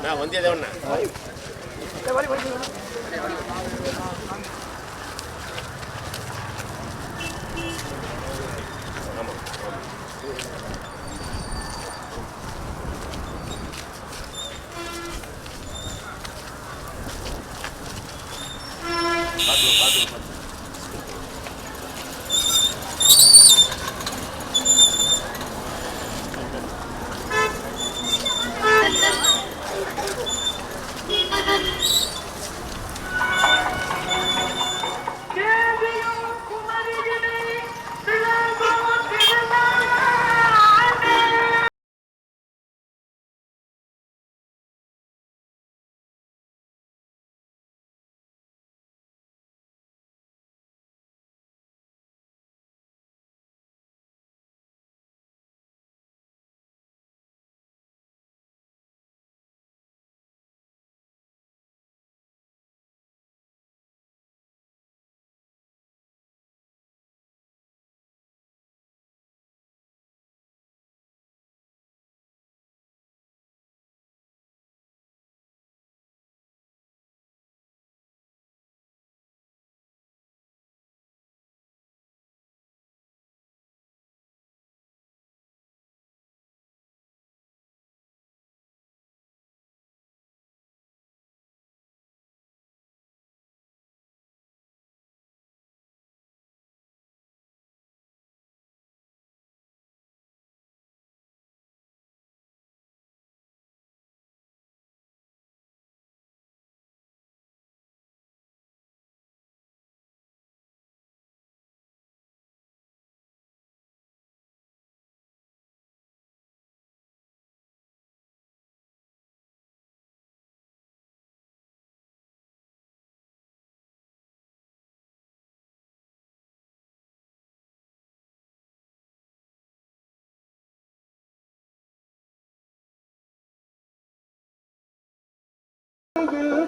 நான் வந்ததே ஒண்ணா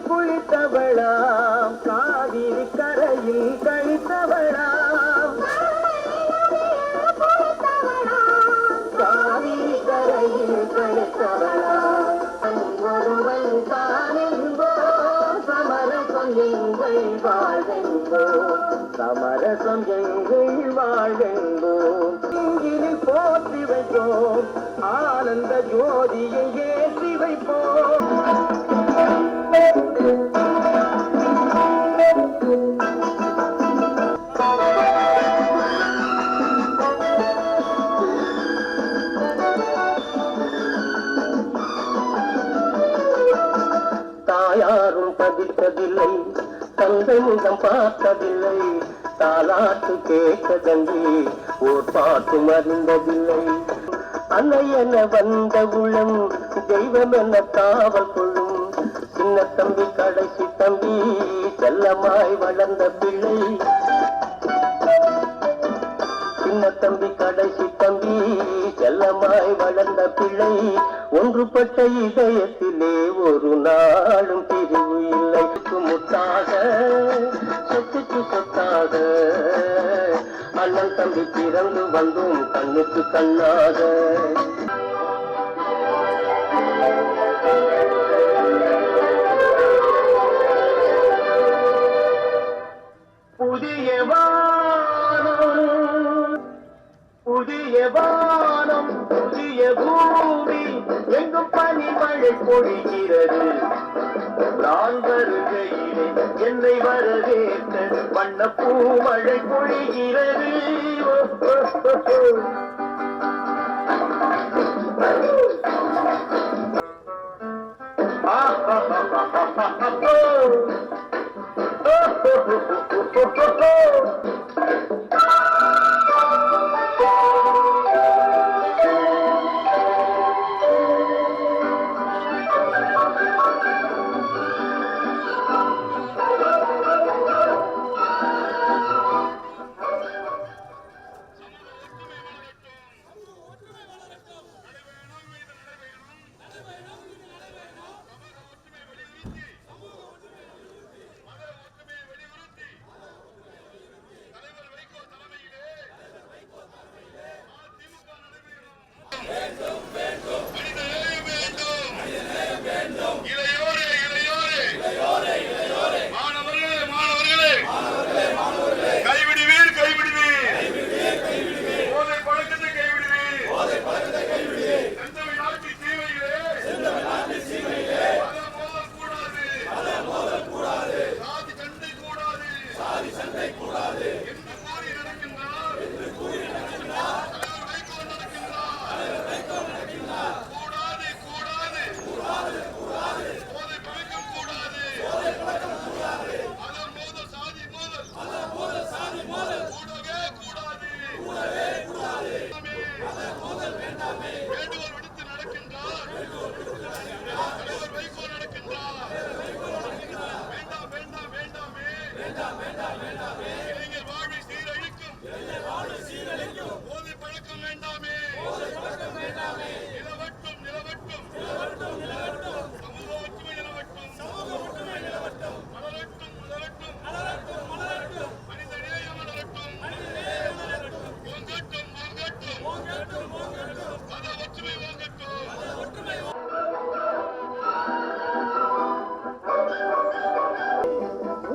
குளித்தவளாம் காவிரி கரையில் கழித்தவளாம் காவிரி கரையில் கழித்தவளாம் ஒருவன் தானென்போ சமரசம் எங்கள் வாழ்வென்போ சமரசம் எங்கள் வாழ்வென்போ இங்கிலில் போற்றி வைப்போம் ஆனந்த ஜோதியை ஏற்றி வைப்போம். தாயாரும் பதித்ததில்லை, தந்தை முகம் பார்த்ததில்லை, தாலாட்டு கேட்டதன்றி ஓர் பாட்டும் அறிந்ததில்லை. அன்னை என வந்த உள்ளம் தெய்வம் என காவல் கொள்ளும் சின்ன தம்பி கடைசி தம்பி செல்லமாய் வளர்ந்த பிள்ளை. சின்ன தம்பி கடைசி தம்பி செல்லமாய் வளர்ந்த பிள்ளை. ஒன்றுபட்ட இதயத்திலே ஒரு நாளும் பிரிவு இல்லை. முத்தாக சொத்துக்கு சொத்தாக அண்ணன் தம்பி பிறந்து வந்தோம் கண்ணுக்கு கண்ணாக. புதிய வானம் புதிய பூமி எங்கும் பனிமழை பொழிகிறது. நான் வருகையிலே என்னை வரவேற்ற வண்ண பூமழை பொழிகிறது.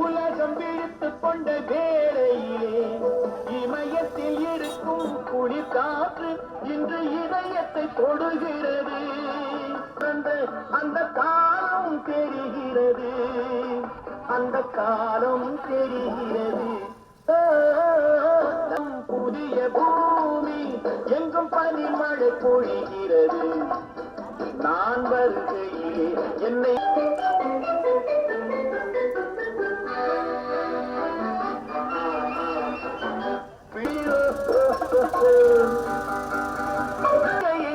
உலகம் விழித்துக் கொண்ட வேளையிலே இமயத்தில் இருக்கும் குளிர் காற்று இன்று இதயத்தை தொடுகிறது. அந்த காலம் தெரிகிறது, அந்த காலம் தெரிகிறது. புதிய பூமி எங்கும் பனிமழை பொழிகிறது. நான் வருகையிலே என்னை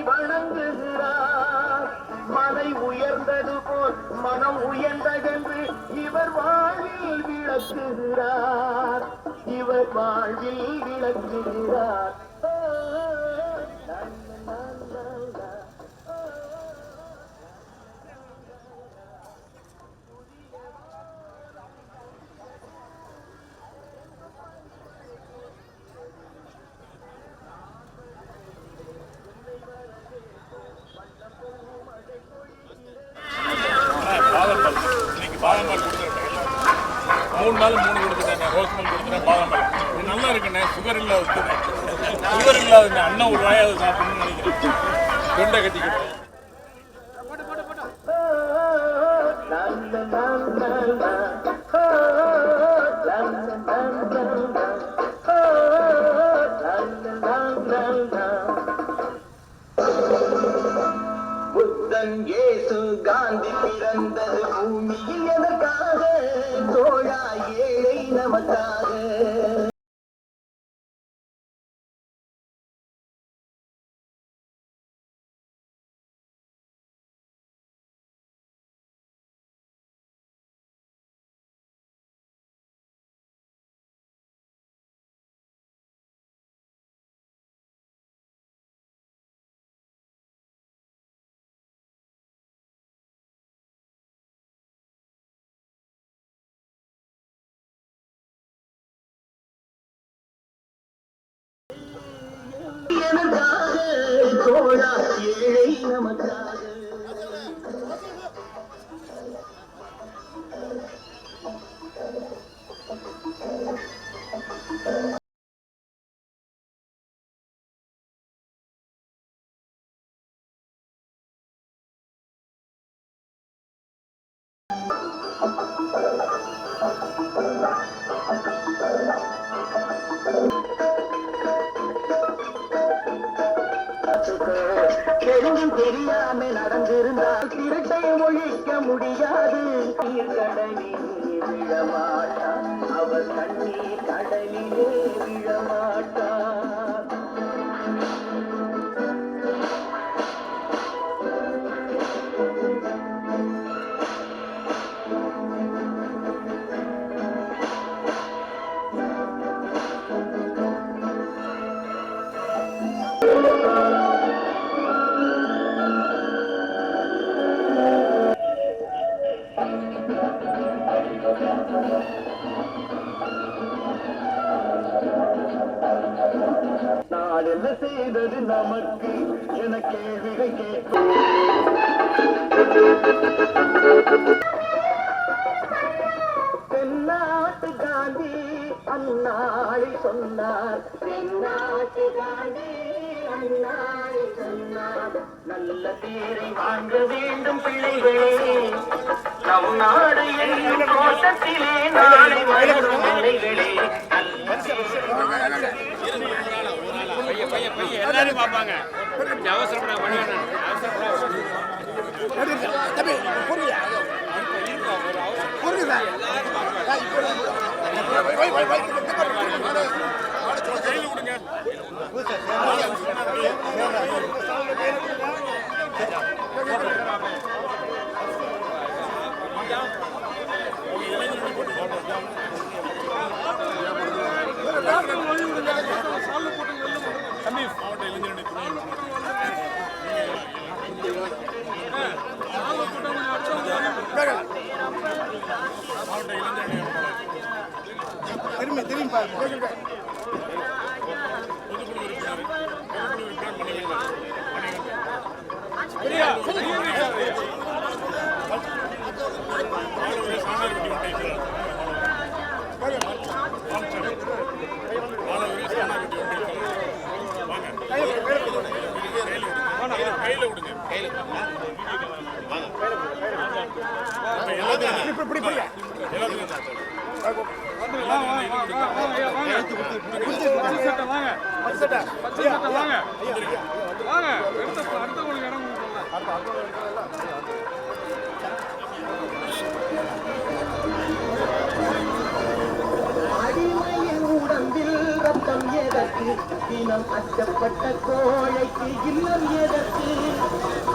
வணங்குகிறார். மலை உயர்ந்தது போல் மனம் உயர்ந்ததென்று இவர் வாழ்வில் விளக்குகிறார். இவர் வாழ்வில் விளக்குகிறார். பாதாம்பால் கொடுத்துருக்கேன். 3 நாள் 3 கொடுத்துட்டேன். ரோஸ் மில்க் கொடுத்துட்டேன், பாதாம்பால். இது நல்லா இருக்குண்ணே. சுகர் இல்லாதது, சுகர் இல்லாததுண்ணே. அண்ணன் ஒரு வாயாவது சாப்பிடணும்னு நினைக்கிறேன். தொண்டை கட்டிக்கிட்டு புத்தன் இயேசு காந்தி பிறந்தது பூமியில் எதற்காக? தோழா ஏழை நமக்காக. எனக்காக தோழா ஏழை நமக்காக. தெரிஞ்சும் தெரியாம நடந்திருந்தால் திருட்டை ஒழிக்க முடியாது. கடலில் விழமாட்டார், அவர் கண்ணீர் கடலிலே விழமாட்டார். நான் என்ன செய்தது நமக்கு என கேள்விகள் கேட்கும். தென்னாட்டு காந்தி அந்நாளை சொன்னார். தென்னாட்டு காந்தி முன்னாடி சொன்னார் நல்ல பேரை வாங்க வேண்டும் பிள்ளைகளே நம் நாடு என்னும் தோட்டத்திலே நாளை வளரும் பிள்ளைகளே எல்லாரும் பார்ப்பாங்க அவசரப்பட அடிமையின் உடம்பில் ரத்தம் எதற்கு தினம் அச்சப்பட்ட கோழைக்கு இல்லம் எதற்கு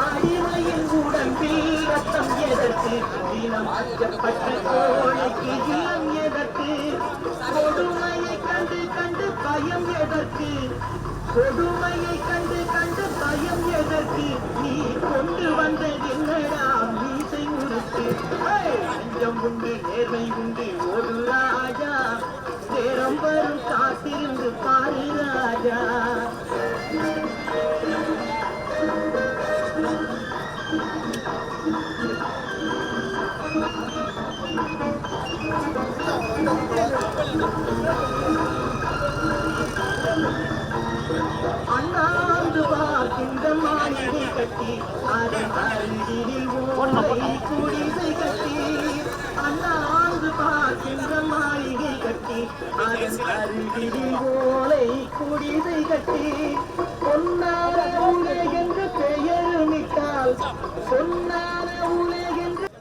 அடிமையின் உடம்பில் ரத்தம் எதற்கு தினம் அச்சப்பட்ட கோழைக்கு இல்லம் எதற்கு கொடுமையை கண்டு கண்டு பயம் எதற்கு கொடுமையை கண்டு கண்டு பயம் எதற்கு நீ கொண்டு வந்தது என்னடா மீசை முறுக்கு அஞ்சம் உண்டு நேர்மை உண்டு ஒரு ராஜா நேரம் வரும் காத்திருந்து பாரு ராஜா அண்ணாந்து பார்க்கின்ற மாளிகை கட்டி அதன் அருகில் ஓலை குடிசை கட்டி அண்ணாந்து பார்க்கின்ற மாளிகை கட்டி அதன் அருகில் ஓலை குடிசை கட்டி பொன்னான உலகென்று பெயருமிட்டால் பொன்னான உலகென்று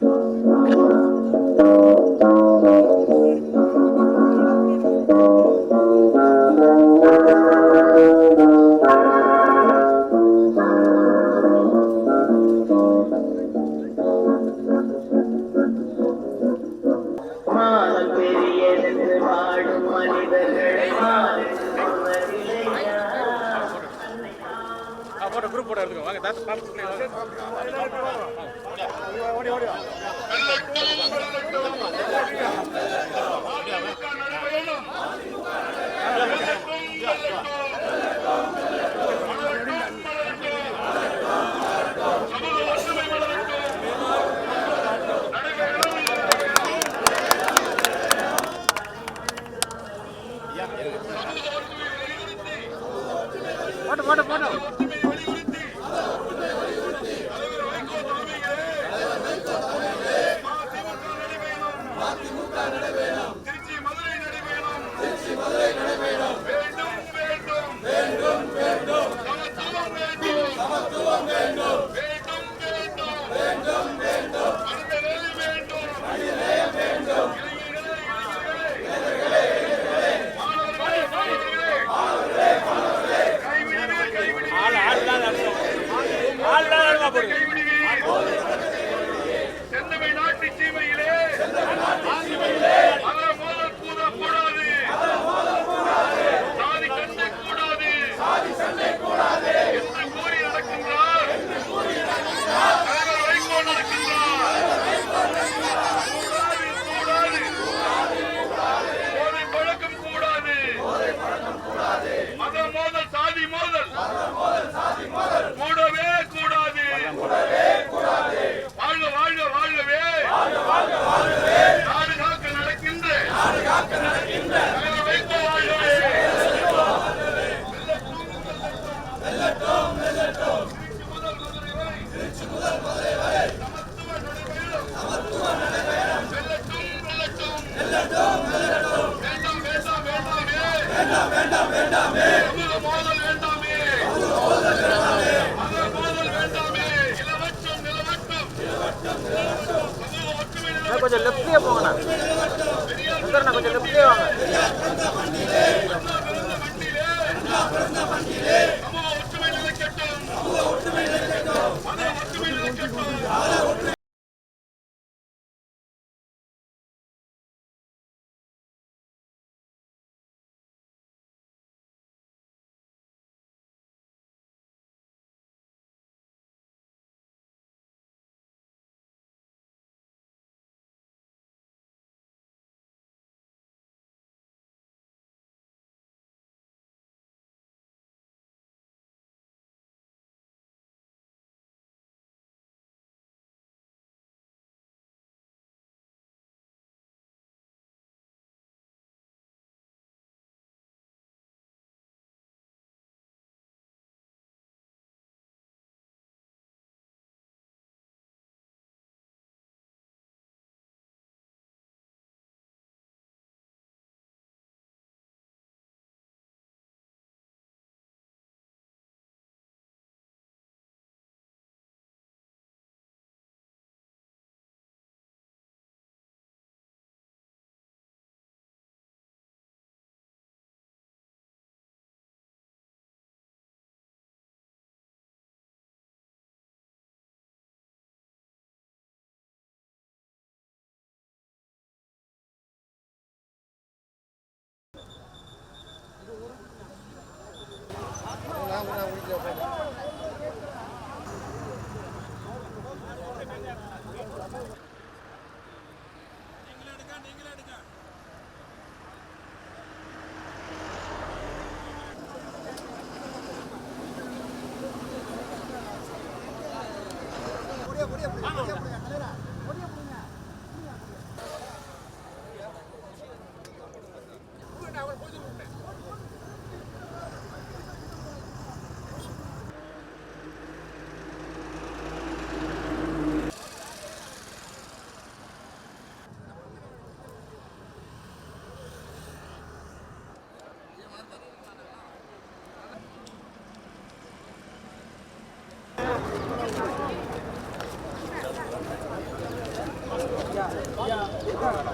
குரூப் போட எடுத்துக்கோ வாங்க தாத்தா பாத்து ஓடி ஓடி போட்டோ போட்டோ செந்தமை நாட்டு சீமையிலே மோதல் கூடாது சாதி சண்டை கூடாது என்று கூறி நடக்கின்றார் கொஞ்சம் லெஃப்ட்லயே போங்கண்ணா. சுந்தரண்ணா கொஞ்சம் லெஃப்ட்லயே வாங்க.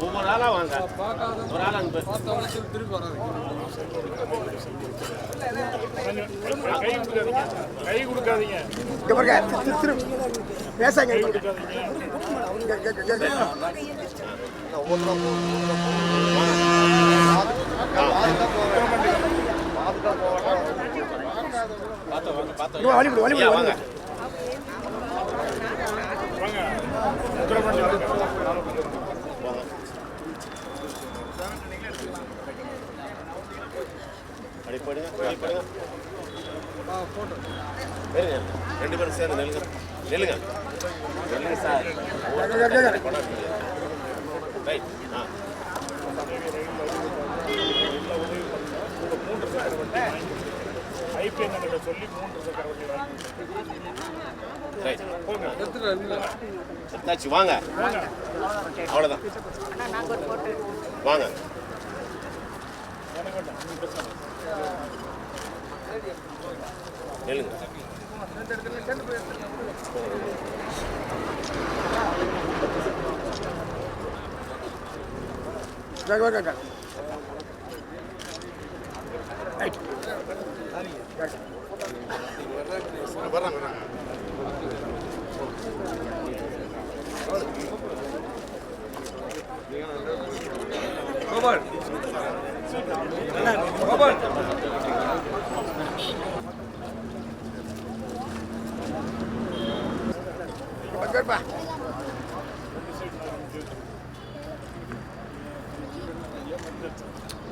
ஒவ்வொரு ஆளாக வாங்க. ஒரு ஆள் அனுப்பு. திருப்பி வராது. கை கொடுக்காதீங்க. பேசாங்க. வாங்க. ரெண்டு பேரும் சேர்ந்து நெல்லுங்க. நெல்லுங்க சார். ரைட். ஐபிஎன் சொல்லி 3 சக்கர வண்டி எடுத்தாச்சு. வாங்க. அவ்வளோதான். வாங்க. நெல்லுங்க.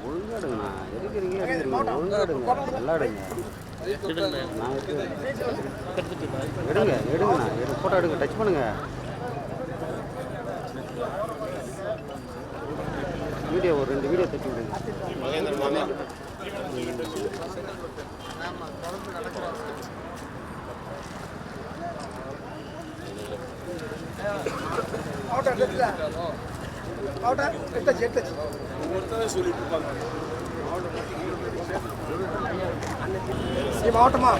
ஒழுங்காடுங்கண்ணா இருக்கிறீங்க ஒழுங்காடுங்க நல்லாடுங்க எடுங்கண்ணா ஃபோட்டோ எடுங்க டச் பண்ணுங்க வீடியோ ஒரு 2 வீடியோ தச்சு விடுங்க மகேந்திரன் மாமா மாவட்டமா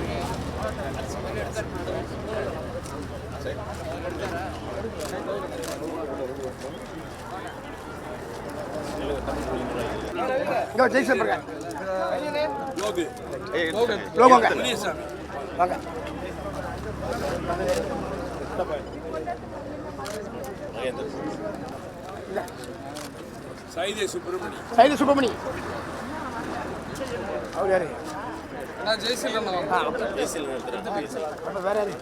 சைதே சுப்பிரமணி அவர் யாரு? ஜெய்சீலன் வேற யாரு?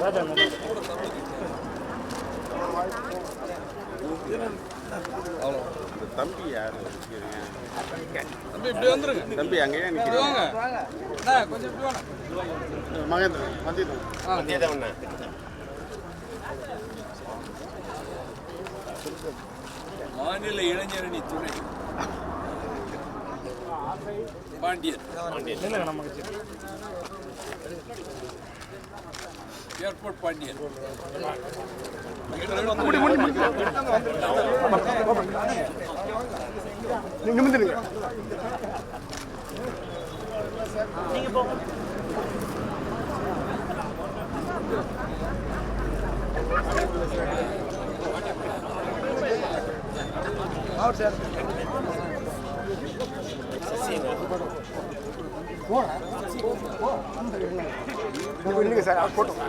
ராஜா தம்பி யாரு? தம்பி இப்படி வந்துருங்க. தம்பி அங்கேயே இப்படி வாங்க. அண்ணா, கொஞ்சம் இப்படி வாங்க. மகேந்திரன் வந்தியத்தேவன் மாநில இளைஞரணி துணை பாண்டியன் ஏர்போர்ட் பாண்டியன் நீங்க வந்துருங்க. இல்லைங்க சார், அவர் போட்டோம்.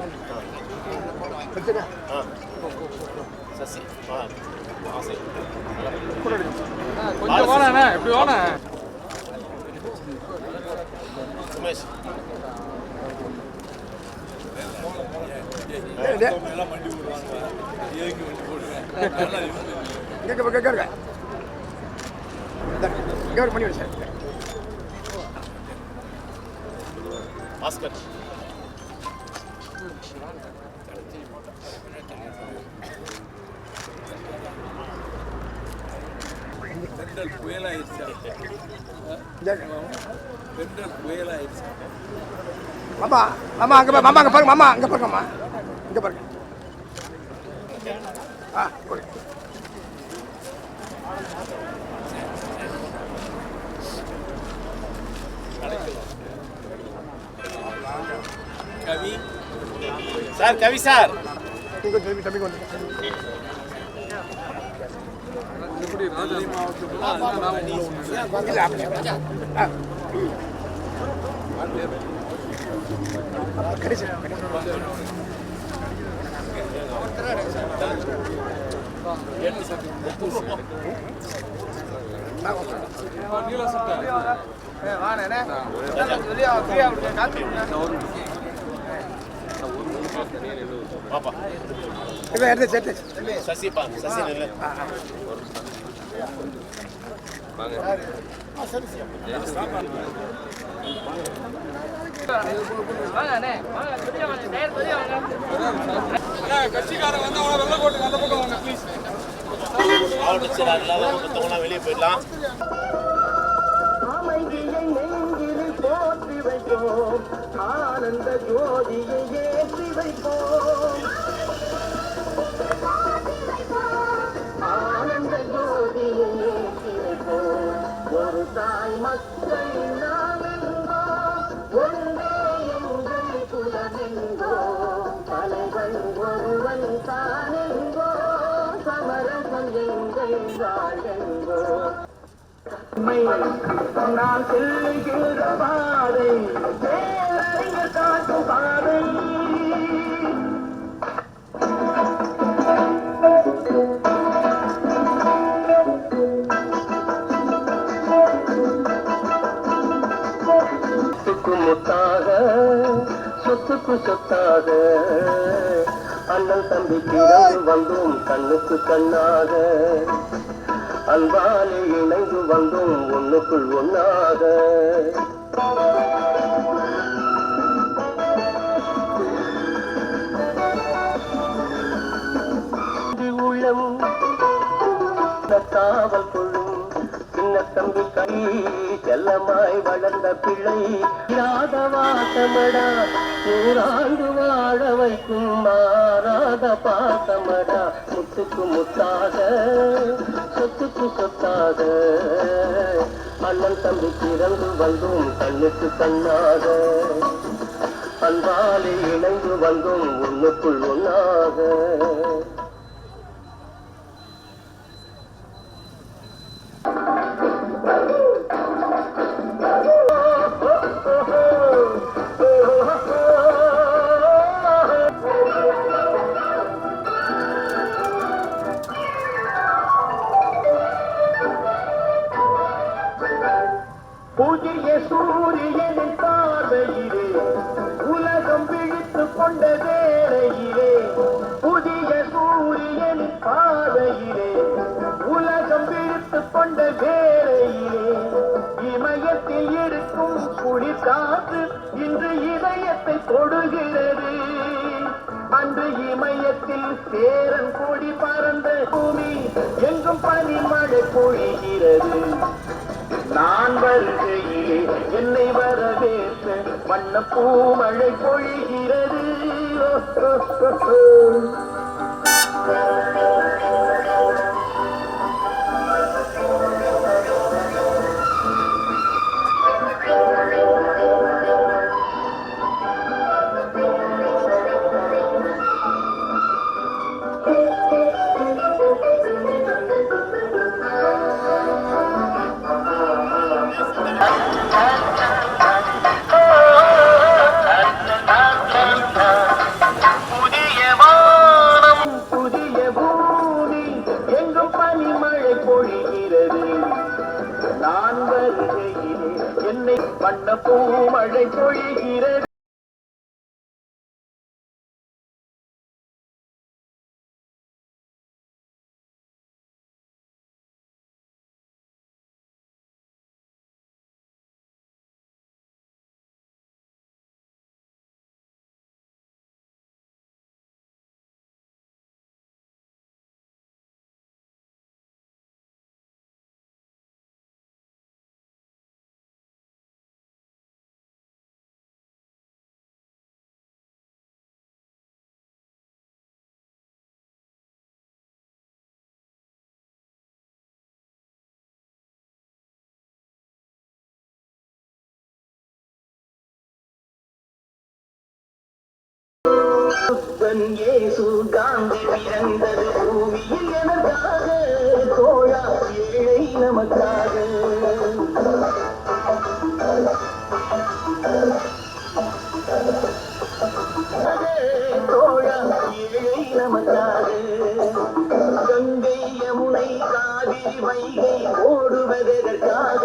சசி கொஞ்சம் வாண்ணா, இப்படி வாண்ணா. சுமேஷ் எல்லாம் வண்டி போடுவாங்க ஏக்கு வண்டி போடுவேன் பண்ணி விடு சார். பாஸ்கர் பெண்டல் புயலாயிருச்சு பெண்டல் புயலாயிருச்சு மாமா மாமா அங்கே மாமா அங்கே பாருங்க மாமா அங்கே பாருங்கம்மா இங்கே பாருங்க. கொடு. கவி சார் கவி சார் நீங்கள் தம்பி கொண்டு இப்படி ராஜா இல்லை அப்படி கடைசி நீல சட்டை பாப்பா எடுத்து சசி சசி நல்ல கட்சிக்காரன் வந்து அவனை வெள்ள கோட்டு அந்த பக்கம் வாங்க ப்ளீஸ். மாவட்ட செயலாளர் மொத்தவங்களாம் வெளியே போயிடலாம். அமைதியை நெஞ்சில் போற்றி வைப்போம், ஆனந்த ஜோதியை ஏற்றி வைப்போம், ஆனந்த ஜோதியை ஏற்றி வைப்போம். ஒரு தாய் மக்கள் நாம் என்போம், ஒன்றே எங்கள் குலமென்போம், தலைவன் ஒருவன் தானென்போம், சமரசம் எங்கள் வாழ்வென்போம். நான் செல்லுகின்ற பாதை பேரறிஞர் காட்டும் பாதை. சொத்துக்கு முத்தாக சொத்துக்கு சொத்தாக அண்ணன் தம்பி கிழந்து வந்தோம் கண்ணுக்கு கண்ணாக, அன்பாலே இணைந்து வந்தோம் ஒண்ணுக்குள் ஒண்ணாக. உள்ளம் காவல் கொள்ளும் சின்ன தம்பி கை செல்லமாய் வளர்ந்த பிள்ளை யாத வாசமடா, நூறாண்டு வாழ வைக்கும் மாறாத பாசமடா. முத்துக்கு முத்தாக சொத்துக்கு சொத்தாக அண்ணன் தம்பி பிறந்து வந்தோம் கண்ணுக்கு கண்ணாக அன்பாலே இணைந்து வந்தோம் ஒண்ணுக்குள் ஒன்னாக புதிய சூரியனின் பார்வையிலே உலகம் விழித்துக் கொண்ட வேளையிலே புதிய சூரியனின் பார்வையிலே உலகம் விழித்துக் கொண்ட வேளையிலே இமயத்தில் இருக்கும் குளிர்காற்று இன்று இதயத்தை தொடுகிறது அன்று இமயத்தில் சேரன் கொடி பறந்த பூமி எங்கும் பனிமழை பொழிகிறது நான் வருகையிலே என்னை வரவேற்ற வண்ண பூமழை பொழிகிறது புதிய வானம் புதிய பூமி எங்கும் பனிமழை பொழிகிறது நான் வருகையிலே என்னை வண்ண பூமழை பொழிகிறது இயேசு காந்தி பிறந்தது பூமியில் எனக்காக தோழா ஏழை நமக்காக தோழா ஏழை நமக்காக கங்கை யமுனை காவிரி வைகை ஓடுவதற்காக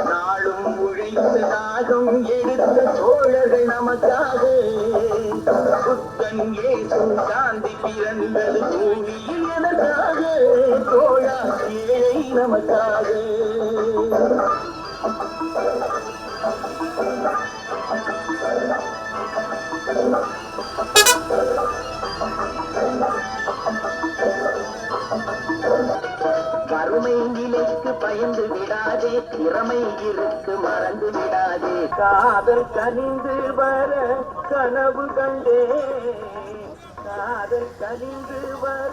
நாளும் உழைத்த தாகம் எடுத்த தோழர்கள் நமக்காக புத்தன் இயேசு காந்தி பிறந்தது பூமியில் எனக்காக தோழா ஏழை நமக்காக வறுமை நிலைக்கு பயந்து விடாதே திறமை இருக்கு மறந்து விடாதே காதல் கனிந்து வர கனவு கண்டே காதல் கனிந்து வர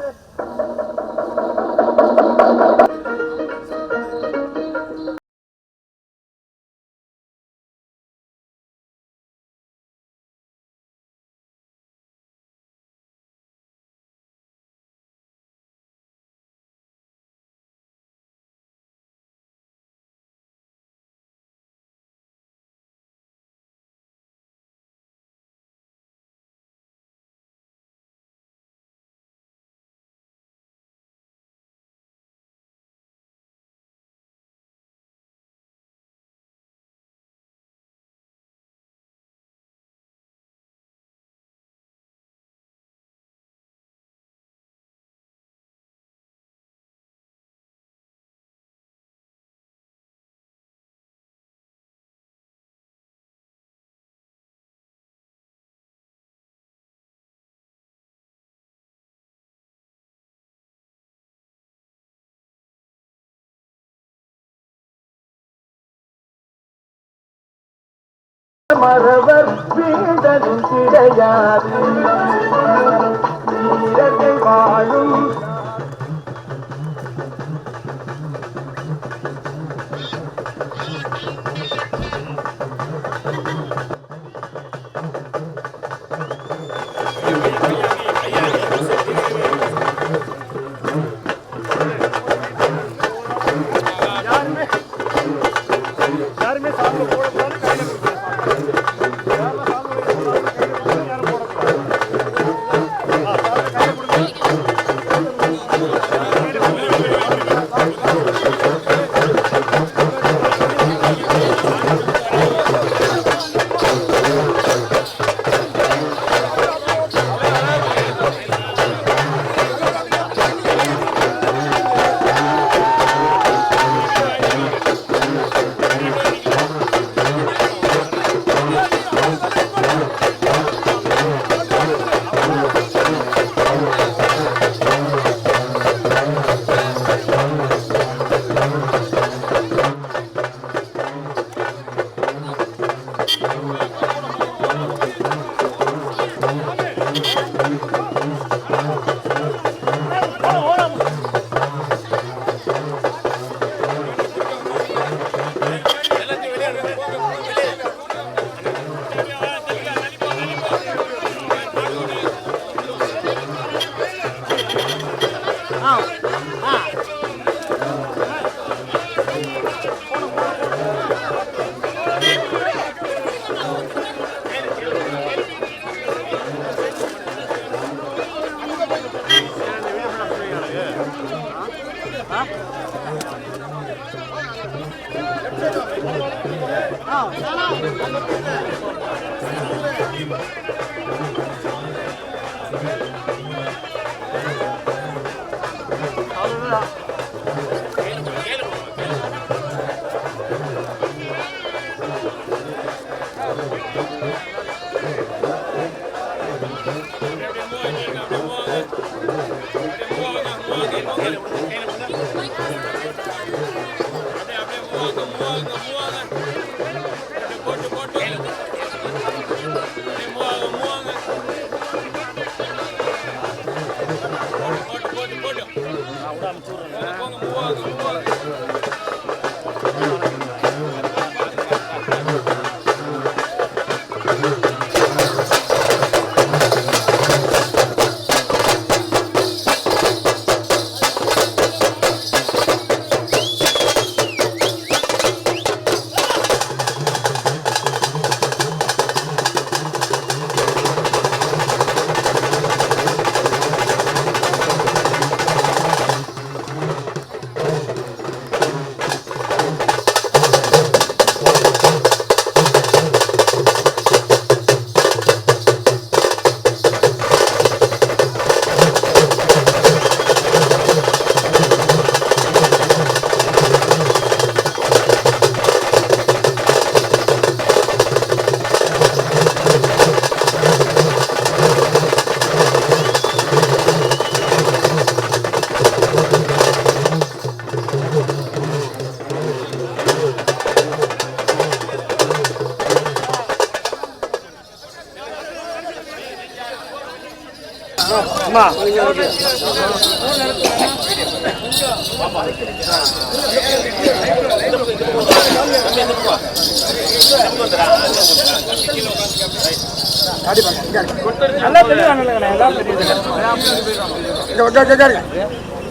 மறவர் வீடனும் கிடையாது வீரர்கள் வாழும்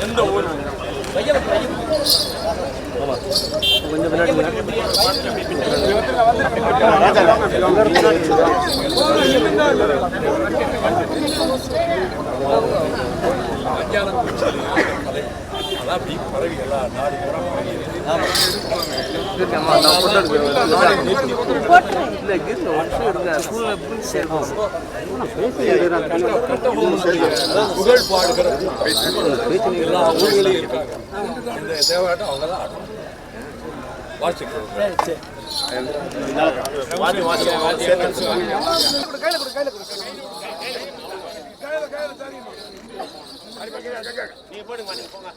எந்த ஊர் பரவி எல்லா நாடு புகழ் பாடுகிற எல்லா ஊர்களையும் இருக்காங்க. இந்த தேவையாட்டம் அவங்க தான் ஆடுவாங்க. நீ போடுங்க நீங்க போங்க.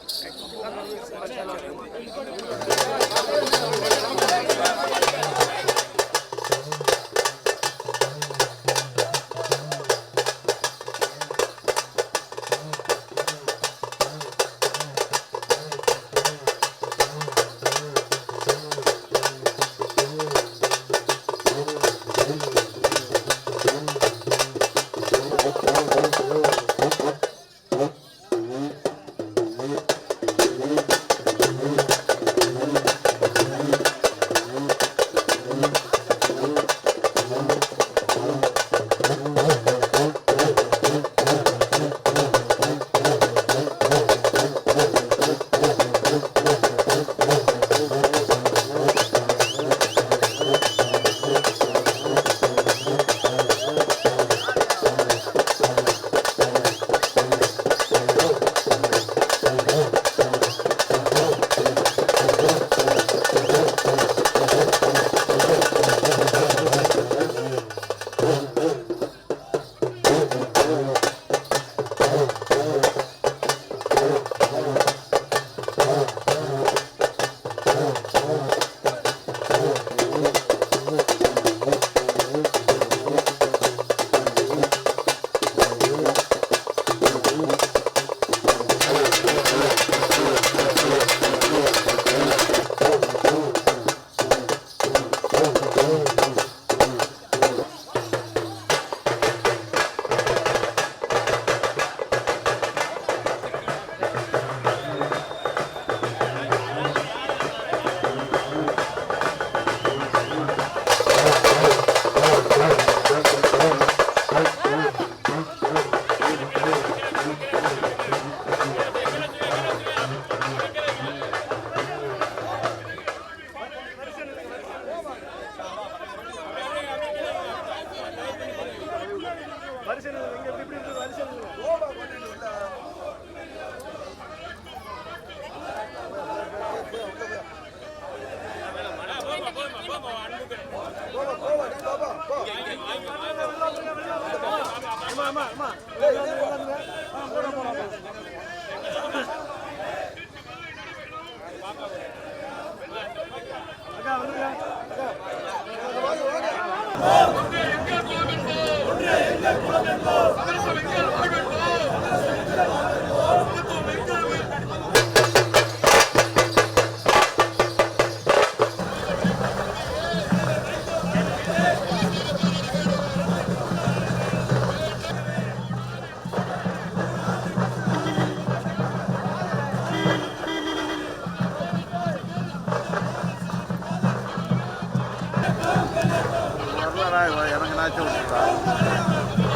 வச்சு விட்டுருக்கா.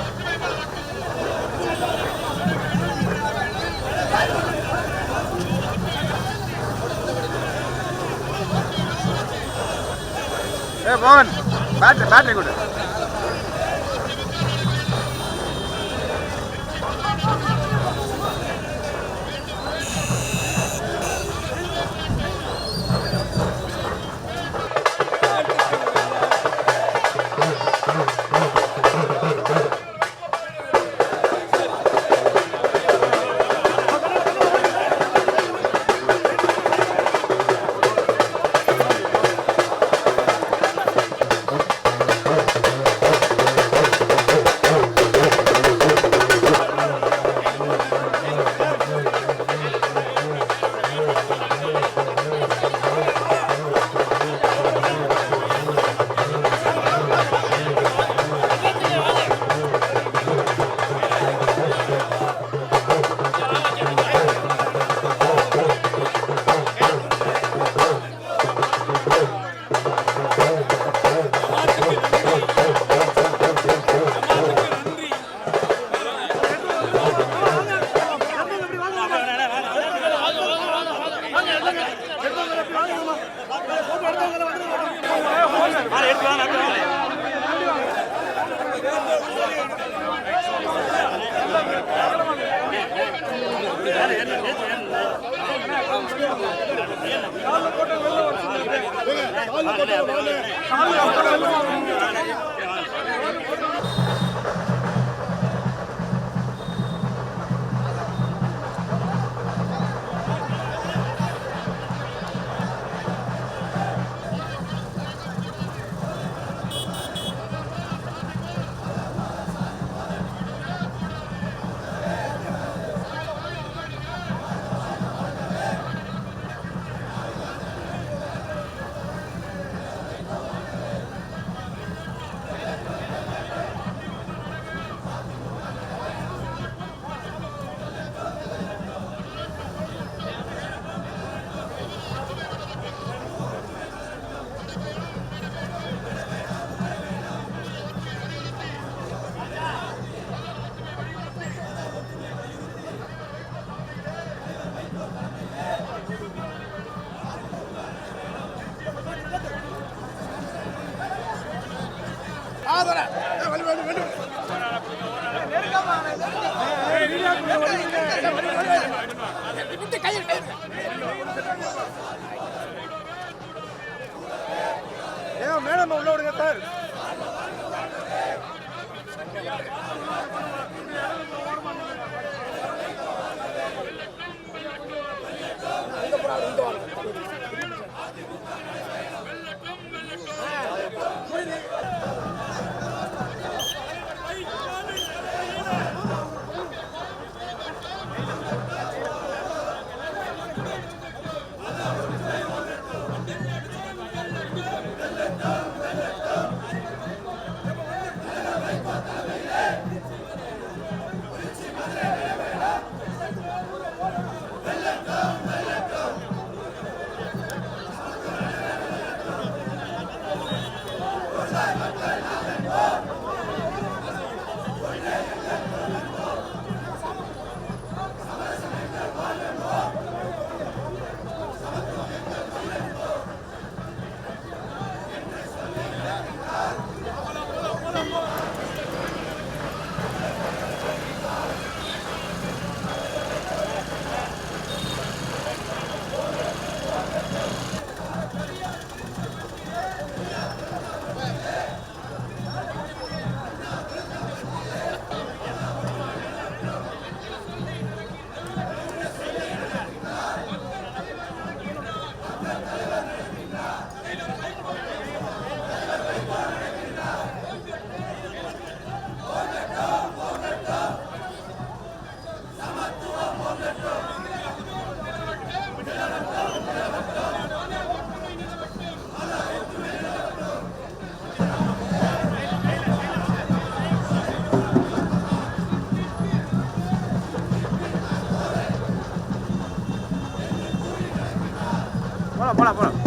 மோகன் பேட்டரி கொடு. மேடம் உள்ள விடுங்க சார். போலாம் போலாம் போலாம்.